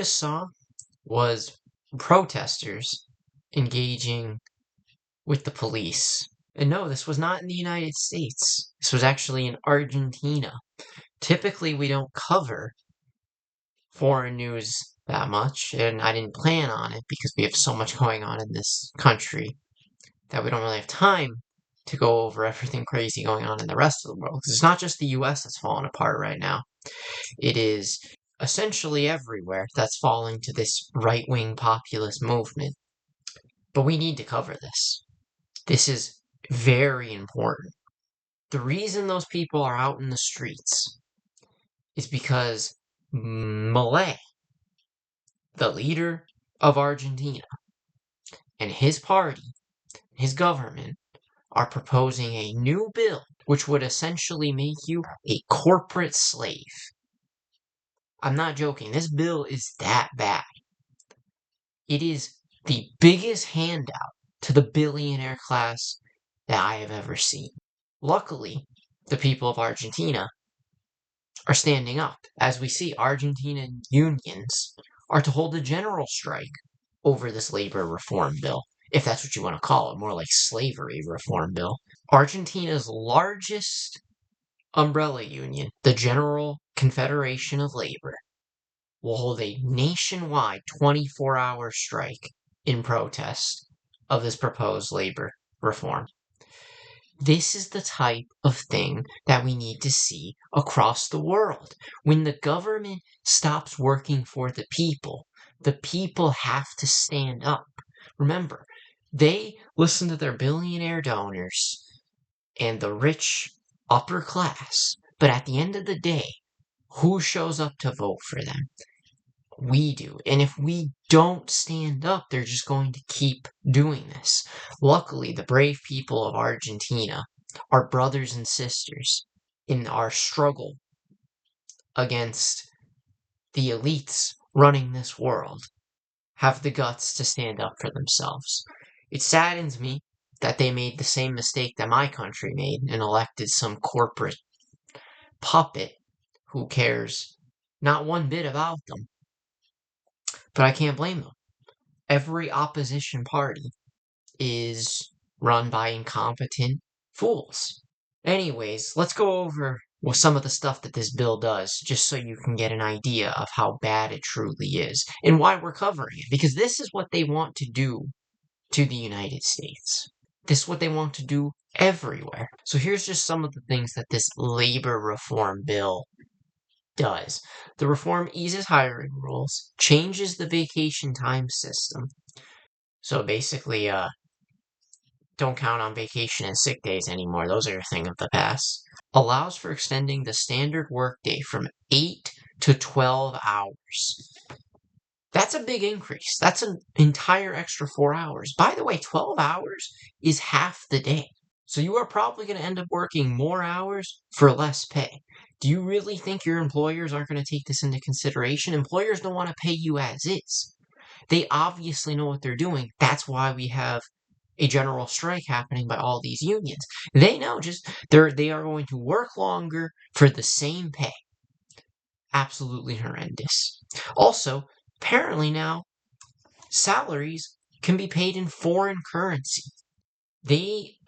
just saw was protesters engaging with the police. And no, this was not in the United States. This was actually in Argentina. Typically, we don't cover foreign news that much, and I didn't plan on it because we have so much going on in this country that we don't really have time to go over everything crazy going on in the rest of the world. Because it's not just the US that's falling apart right now. It is essentially everywhere that's falling to this right-wing populist movement. But we need to cover this. This is very important. The reason those people are out in the streets is because Milei, the leader of Argentina, and his party, his government, are proposing a new bill which would essentially make you a corporate slave. I'm not joking. This bill is that bad. It is the biggest handout to the billionaire class that I have ever seen. Luckily, the people of Argentina are standing up. As we see, Argentinian unions are to hold a general strike over this labor reform bill, if that's what you want to call it, more like slavery reform bill. Argentina's largest umbrella union, the General Confederation of Labor, will hold a nationwide 24-hour strike in protest of this proposed labor reform. This is the type of thing that we need to see across the world. When the government stops working for the people have to stand up. Remember, they listen to their billionaire donors and the rich upper class, but at the end of the day, who shows up to vote for them? We do. And if we don't stand up, they're just going to keep doing this. Luckily, the brave people of Argentina, our brothers and sisters in our struggle against the elites running this world, have the guts to stand up for themselves. It saddens me that they made the same mistake that my country made and elected some corporate puppet who cares not one bit about them. But I can't blame them. Every opposition party is run by incompetent fools. Anyways, let's go over some of the stuff that this bill does, just so you can get an idea of how bad it truly is, and why we're covering it. Because this is what they want to do to the United States. This is what they want to do everywhere. So here's just some of the things that this labor reform bill does. The reform eases hiring rules, changes the vacation time system. So basically, don't count on vacation and sick days anymore. Those are a thing of the past. Allows for extending the standard workday from 8 to 12 hours. That's a big increase. That's an entire extra 4 hours. By the way, 12 hours is half the day. So you are probably going to end up working more hours for less pay. Do you really think your employers aren't going to take this into consideration? Employers don't want to pay you as is. They obviously know what they're doing. That's why we have a general strike happening by all these unions. They know they are going to work longer for the same pay. Absolutely horrendous. Also, apparently now, salaries can be paid in foreign currency.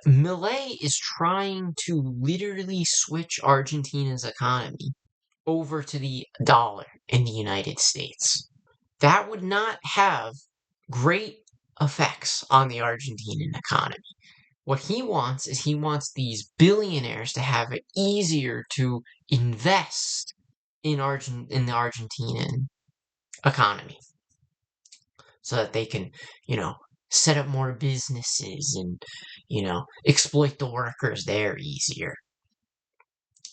Milei is trying to literally switch Argentina's economy over to the dollar in the United States. That would not have great effects on the Argentinian economy. What he wants is he wants these billionaires to have it easier to invest in the Argentinian economy so that they can, set up more businesses and, exploit the workers there easier.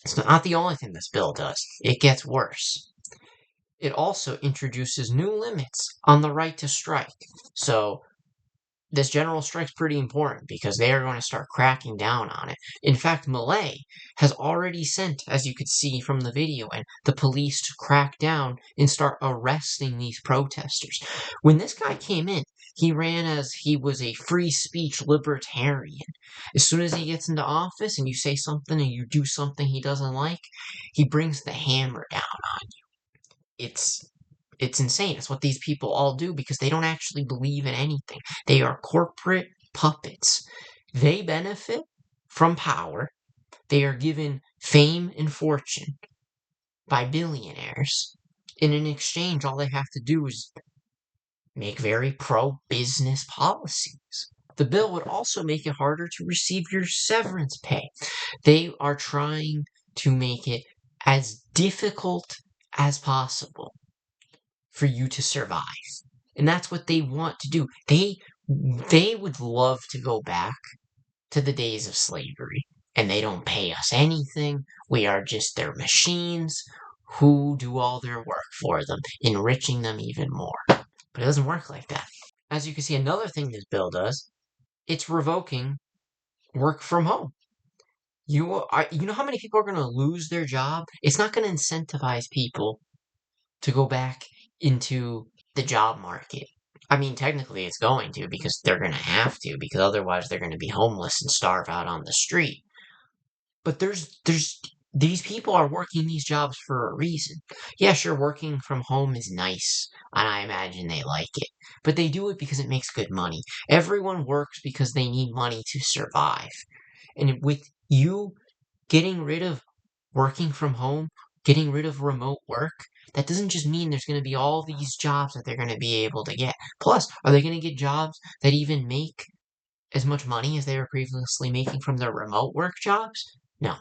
It's not the only thing this bill does. It gets worse. It also introduces new limits on the right to strike. So this general strike's pretty important because they are going to start cracking down on it. In fact, Milei has already sent, as you could see from the video, and the police to crack down and start arresting these protesters. When this guy came in, he ran as he was a free speech libertarian. As soon as he gets into office and you say something and you do something he doesn't like, he brings the hammer down on you. It's It's insane. It's what these people all do because they don't actually believe in anything. They are corporate puppets. They benefit from power. They are given fame and fortune by billionaires. And in exchange, all they have to do is make very pro-business policies. The bill would also make it harder to receive your severance pay. They are trying to make it as difficult as possible for you to survive. And that's what they want to do. They would love to go back to the days of slavery. And they don't pay us anything. We are just their machines who do all their work for them, enriching them even more. But it doesn't work like that. As you can see, another thing this bill does, it's revoking work from home. You know how many people are going to lose their job? It's not going to incentivize people to go back into the job market. I mean, technically it's going to because they're going to have to because otherwise they're going to be homeless and starve out on the street. But there's these people are working these jobs for a reason. Yeah, sure, working from home is nice, and I imagine they like it. But they do it because it makes good money. Everyone works because they need money to survive. And with you getting rid of working from home, getting rid of remote work, that doesn't just mean there's going to be all these jobs that they're going to be able to get. Plus, are they going to get jobs that even make as much money as they were previously making from their remote work jobs? No.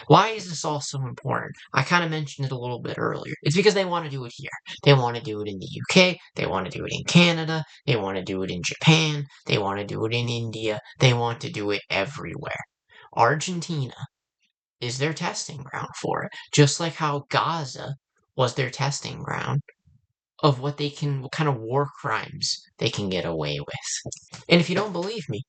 Why is this all so important? I kind of mentioned it a little bit earlier. It's because they want to do it here. They want to do it in the UK. They want to do it in Canada. They want to do it in Japan. They want to do it in India. They want to do it everywhere. Argentina is their testing ground for it, just like how Gaza was their testing ground of what kind of war crimes they can get away with. And if you don't believe me,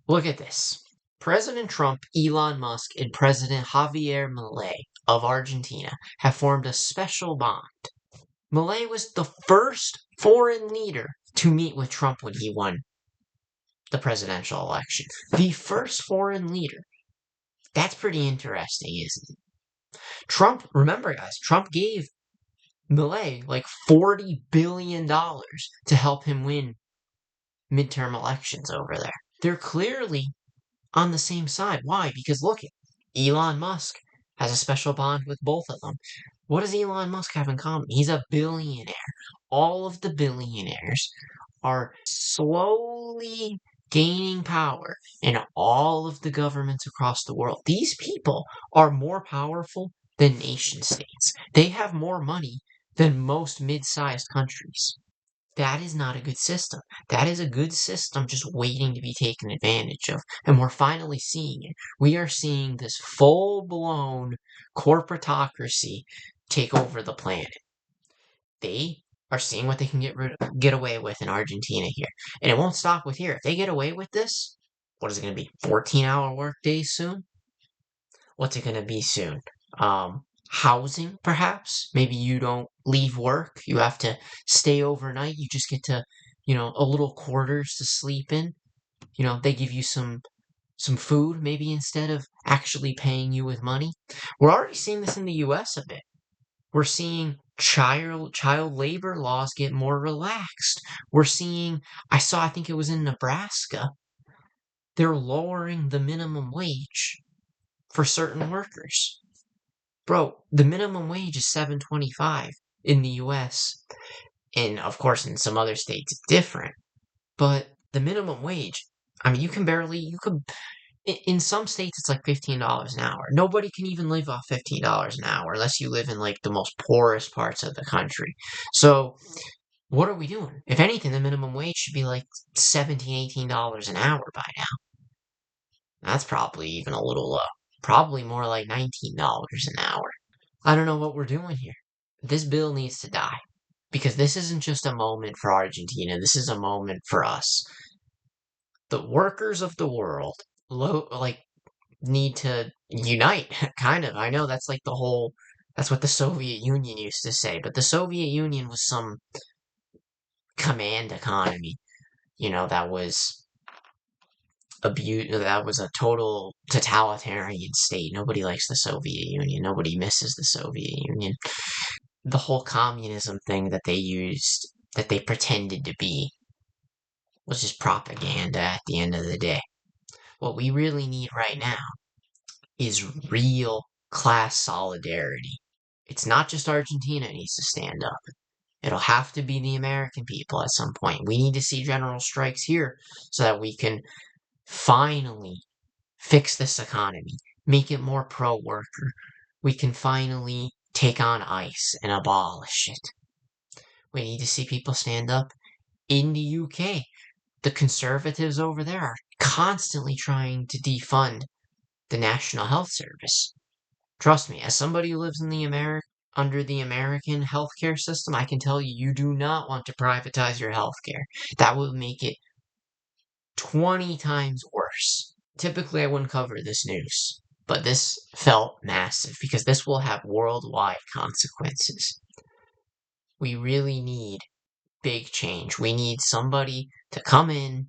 look at this. President Trump, Elon Musk, and President Javier Milei of Argentina have formed a special bond. Milei was the first foreign leader to meet with Trump when he won the presidential election. The first foreign leader. That's pretty interesting, isn't it? Trump, remember guys, Trump gave Milei like $40 billion to help him win midterm elections over there. They're clearly on the same side. Why? Because look, Elon Musk has a special bond with both of them. What does Elon Musk have in common? He's a billionaire. All of the billionaires are slowly gaining power in all of the governments across the world. These people are more powerful than nation states. They have more money than most mid-sized countries. That is not a good system. That is a good system just waiting to be taken advantage of. And we're finally seeing it. We are seeing this full-blown corporatocracy take over the planet. They are seeing what they can get away with in Argentina here. And it won't stop with here. If they get away with this, what is it going to be? 14-hour work days soon? What's it going to be soon? Housing, perhaps? Maybe you don't leave work. You have to stay overnight. You just get to, a little quarters to sleep in. They give you some food maybe instead of actually paying you with money. We're already seeing this in the US a bit. We're seeing child labor laws get more relaxed. We're seeing I think it was in Nebraska, they're lowering the minimum wage for certain workers. Bro, the minimum wage is $7.25 in the US. And of course in some other states it's different. But the minimum wage, I mean in some states it's like $15 an hour. Nobody can even live off $15 an hour unless you live in like the most poorest parts of the country. So what are we doing? If anything, the minimum wage should be like $17, $18 an hour by now. That's probably even a little low. Probably more like $19 an hour. I don't know what we're doing here. This bill needs to die. Because this isn't just a moment for Argentina. This is a moment for us. The workers of the world, need to unite, kind of. I know that's like that's what the Soviet Union used to say, but the Soviet Union was some command economy, that was that was a total totalitarian state. Nobody likes the Soviet Union. Nobody misses the Soviet Union. the whole communism thing that they used, that they pretended to be, was just propaganda at the end of the day. What we really need right now is real class solidarity. It's not just Argentina needs to stand up. It'll have to be the American people at some point. We need to see general strikes here so that we can finally fix this economy, make it more pro worker. We can finally take on ICE and abolish it. We need to see people stand up in the UK. The conservatives over there are constantly trying to defund the National Health Service. Trust me, as somebody who lives in under the American healthcare system, I can tell you, you do not want to privatize your healthcare. That would make it 20 times worse. Typically, I wouldn't cover this news, but this felt massive because this will have worldwide consequences. We really need big change. We need somebody to come in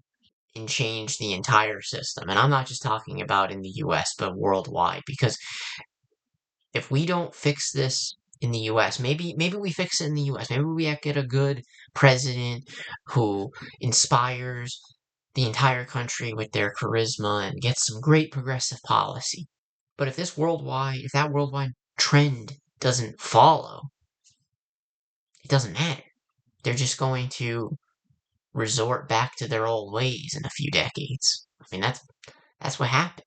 and change the entire system. And I'm not just talking about in the US, but worldwide, because if we don't fix this in the US, maybe we fix it in the US. Maybe we get a good president who inspires the entire country with their charisma and gets some great progressive policy. But if that worldwide trend doesn't follow, it doesn't matter. They're just going to resort back to their old ways in a few decades. I mean, that's what happened.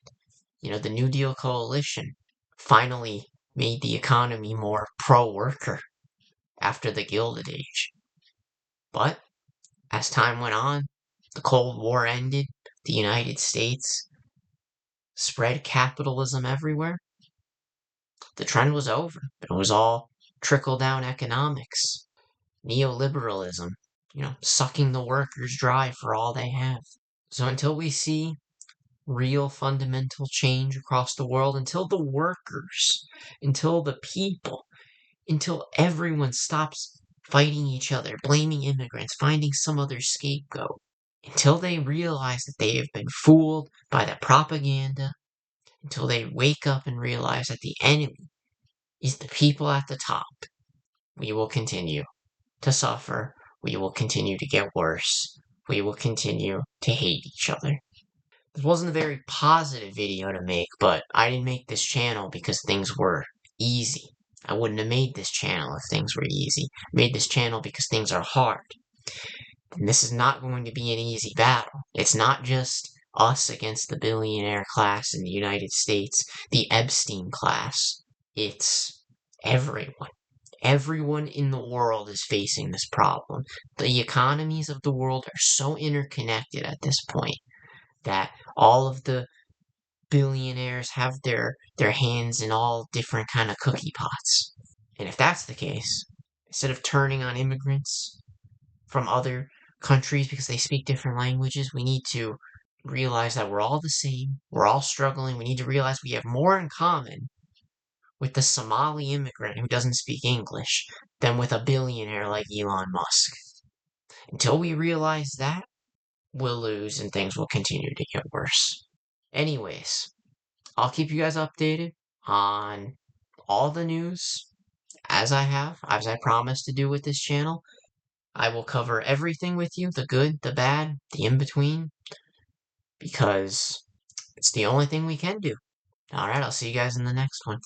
The New Deal coalition finally made the economy more pro-worker after the Gilded Age. But as time went on, the Cold War ended, the United States spread capitalism everywhere. The trend was over. It was all trickle-down economics, neoliberalism, sucking the workers dry for all they have. So until we see real fundamental change across the world, until the workers, until the people, until everyone stops fighting each other, blaming immigrants, finding some other scapegoat, until they realize that they have been fooled by the propaganda, until they wake up and realize that the enemy is the people at the top, we will continue to suffer. We will continue to get worse. We will continue to hate each other. This wasn't a very positive video to make, but I didn't make this channel because things were easy. I wouldn't have made this channel if things were easy. I made this channel because things are hard. And this is not going to be an easy battle. It's not just us against the billionaire class in the United States, the Epstein class. It's everyone. Everyone in the world is facing this problem. The economies of the world are so interconnected at this point that all of the billionaires have their hands in all different kind of cookie pots. And if that's the case, instead of turning on immigrants from other countries because they speak different languages, we need to realize that we're all the same. We're all struggling. We need to realize we have more in common with the Somali immigrant who doesn't speak English than with a billionaire like Elon Musk. Until we realize that, we'll lose and things will continue to get worse. Anyways, I'll keep you guys updated on all the news as I promised to do with this channel. I will cover everything with you, the good, the bad, the in-between, because it's the only thing we can do. Alright, I'll see you guys in the next one.